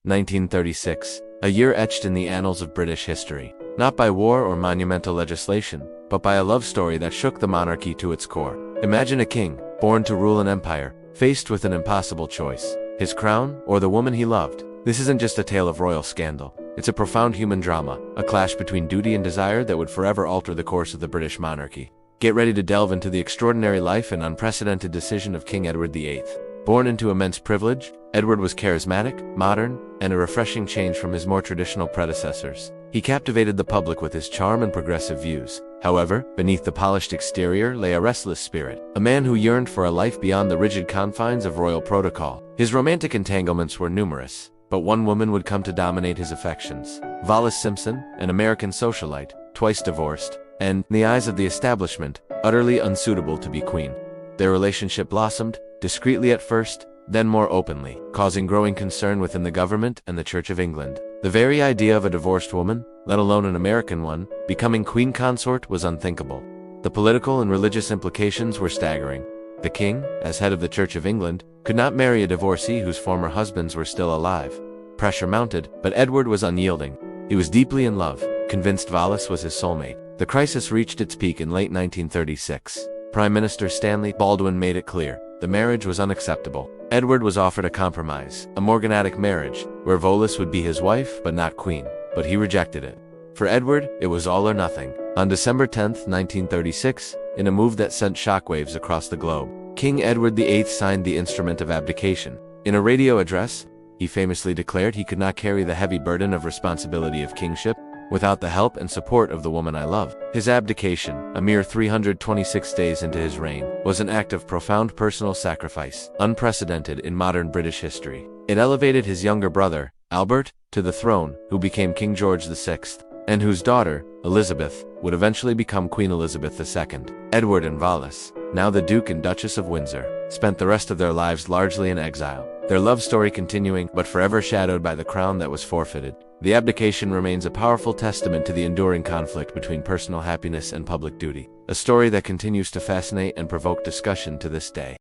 1936, a year etched in the annals of British history, not by war or monumental legislation, but by a love story that shook the monarchy to its core. Imagine a king, born to rule an empire, faced with an impossible choice: his crown or the woman he loved. This isn't just a tale of royal scandal. It's a profound human drama, a clash between duty and desire that would forever alter the course of the British monarchy. Get ready to delve into the extraordinary life and unprecedented decision of King Edward VIII. Born into immense privilege, Edward was charismatic, modern, and a refreshing change from his more traditional predecessors. He captivated the public with his charm and progressive views. However, beneath the polished exterior lay a restless spirit, a man who yearned for a life beyond the rigid confines of royal protocol. His romantic entanglements were numerous, but one woman would come to dominate his affections: Wallis Simpson, an American socialite, twice divorced, and, in the eyes of the establishment, utterly unsuitable to be queen. Their relationship blossomed, discreetly at first, then more openly, causing growing concern within the government and the Church of England. The very idea of a divorced woman, let alone an American one, becoming queen consort was unthinkable. The political and religious implications were staggering. The king, as head of the Church of England, could not marry a divorcee whose former husbands were still alive. Pressure mounted, but Edward was unyielding. He was deeply in love, convinced Wallis was his soulmate. The crisis reached its peak in late 1936. Prime Minister Stanley Baldwin made it clear: the marriage was unacceptable. Edward was offered a compromise, a morganatic marriage, where Wallis would be his wife but not queen, but he rejected it. For Edward, it was all or nothing. On December 10, 1936, in a move that sent shockwaves across the globe, King Edward VIII signed the instrument of abdication. In a radio address, he famously declared he could not carry the heavy burden of responsibility of kingship without the help and support of the woman I love. His abdication, a mere 326 days into his reign, was an act of profound personal sacrifice, unprecedented in modern British history. It elevated his younger brother, Albert, to the throne, who became King George VI, and whose daughter, Elizabeth, would eventually become Queen Elizabeth II. Edward and Wallis, now the Duke and Duchess of Windsor, spent the rest of their lives largely in exile, their love story continuing but forever shadowed by the crown that was forfeited. The abdication remains a powerful testament to the enduring conflict between personal happiness and public duty, a story that continues to fascinate and provoke discussion to this day.